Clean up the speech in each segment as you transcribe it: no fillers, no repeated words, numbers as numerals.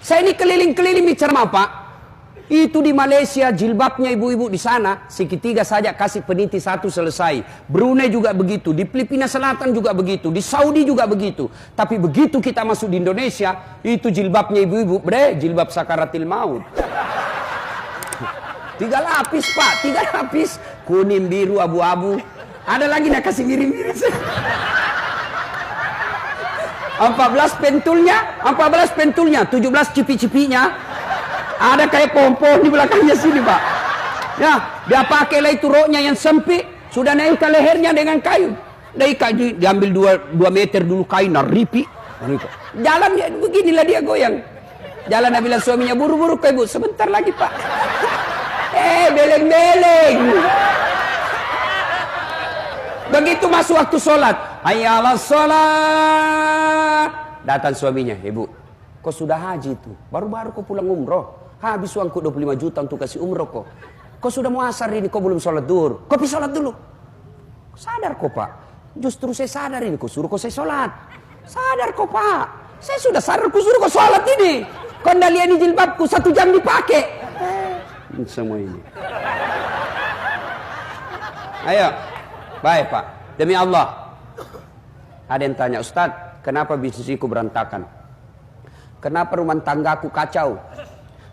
Saya ini keliling-keliling bicara Pak. Itu di Malaysia jilbabnya ibu-ibu di sana segitiga saja kasih peniti satu selesai. Brunei juga begitu, di Filipina Selatan juga begitu, di Saudi juga begitu. Tapi begitu kita masuk di Indonesia, itu jilbabnya ibu-ibu, jilbab sakaratil maut. 3 lapis Pak, 3 lapis, kuning, biru, abu-abu. Ada lagi nak kasih miring-miring. 14 pentulnya, 17 cipi-cipinya. Ada kayak pohon-pohon di belakangnya sini Pak. Ya, dia pakailah itu roknya yang sempit, sudah naikkan lehernya dengan kayu. Diambil 2 meter dulu kain, ripi. Jalan ya, beginilah dia goyang. Jalan dia bilang suaminya, buru-buru ke ibu, sebentar lagi Pak. Beleng-beleng. Begitu masuk waktu sholat, hayya 'alas sholat. Datang suaminya, ibu, kau sudah haji itu, baru-baru kau pulang umroh. Habis uangku 25 juta untuk kasih umroh kok. Kau sudah mau asar ini, kau belum sholat duhur. Kau pergi sholat dulu. Sadar kok Pak. Justru saya sadar ini, kau suruh kau saya sholat. Sadar kok Pak. Saya sudah sadar kau suruh kau sholat ini. Kau ndak lihat ini jilbabku 1 jam dipakai. Semua ini. Ayo. Baik Pak. Demi Allah. Ada yang tanya, Ustaz, kenapa bisnisku berantakan? Kenapa rumah tanggaku kacau?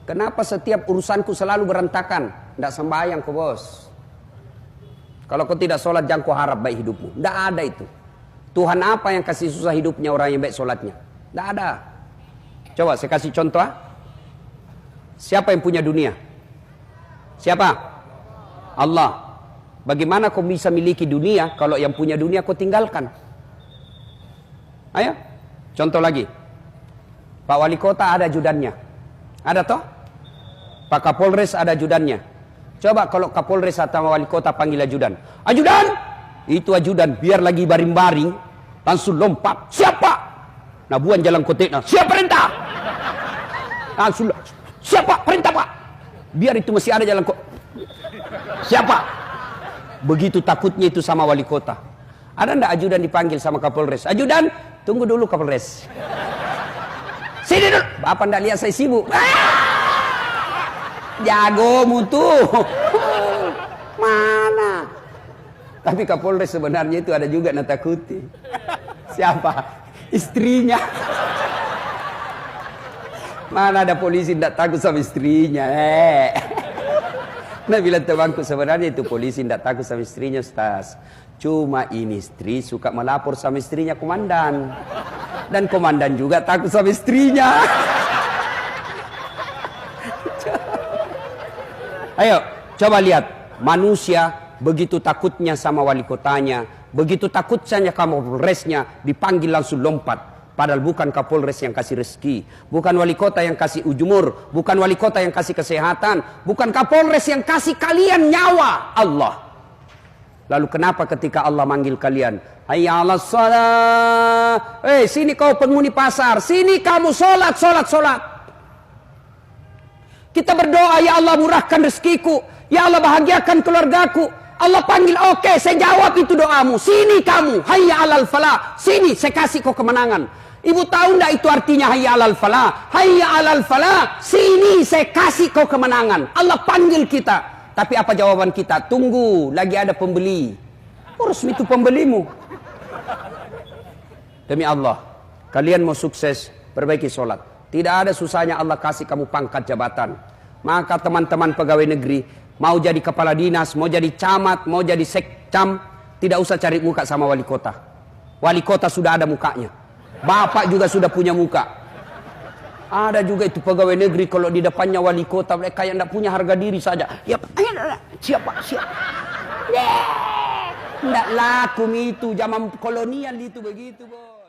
Kenapa setiap urusanku selalu berantakan? Tidak sembahyang kau bos. Kalau kau tidak sholat jangan kau harap baik hidupmu. Tidak ada itu. Tuhan apa yang kasih susah hidupnya orang yang baik sholatnya? Tidak ada. Coba saya kasih contoh. Siapa yang punya dunia? Siapa? Allah. Bagaimana kau bisa miliki dunia kalau yang punya dunia kau tinggalkan? Ayo. Contoh lagi. Pak Wali Kota ada ajudannya. Ada toh? Pak Kapolres ada ajudannya. Coba kalau Kapolres atau Wali Kota panggil ajudan. Ajudan! Itu ajudan biar lagi baring-baring. Langsung lompat. Siapa? Nah buan jalan koteknya. Siapa perintah? Langsung. Siapa perintah Pak? Biar itu masih ada jalan kok. Siapa? Begitu takutnya itu sama Wali Kota. Ada ndak ajudan dipanggil sama Kapolres? Ajudan, tunggu dulu Kapolres. Sini dulu. Bapak ndak lihat saya sibuk. Jago mutu. Mana? Tapi Kapolres sebenarnya itu ada juga natakuti. Siapa? Istrinya. Mana ada polisi tidak takut sama istrinya? Nah bilang temanku sebenarnya itu polisi tidak takut sama istrinya Ustaz. Cuma ini istri suka melapor sama istrinya komandan. Dan komandan juga takut sama istrinya. Ayo, coba lihat. Manusia begitu takutnya sama wali kotanya. Begitu takutnya Kapolresnya dipanggil langsung lompat. Padahal bukan Kapolres yang kasih rezeki. Bukan wali kota yang kasih ujumur. Bukan wali kota yang kasih kesehatan. Bukan Kapolres yang kasih kalian nyawa. Allah. Lalu kenapa ketika Allah manggil kalian? Hayya 'alas shalah. Sini kau penghuni pasar. Sini kamu sholat, sholat, sholat. Kita berdoa, ya Allah murahkan rezekiku. Ya Allah bahagiakan keluargaku. Allah panggil, oke, saya jawab itu doamu. Sini kamu, hayya 'alal falah. Sini, saya kasih kau kemenangan. Ibu tahu enggak itu artinya hayya 'alal falah? Hayya 'alal falah. Sini, saya kasih kau kemenangan. Allah panggil kita. Tapi apa jawaban kita? Tunggu, lagi ada pembeli. Urus itu pembelimu. Demi Allah, kalian mau sukses, perbaiki sholat. Tidak ada susahnya Allah kasih kamu pangkat jabatan. Maka teman-teman pegawai negeri, mau jadi kepala dinas, mau jadi camat, mau jadi sekcam, tidak usah cari muka sama wali kota. Wali kota sudah ada mukanya. Bapak juga sudah punya muka. Ada juga itu pegawai negeri kalau di depannya wali kota mereka yang tidak punya harga diri saja. Ya, siapa? Tidak laku itu zaman kolonial itu begitu, bos.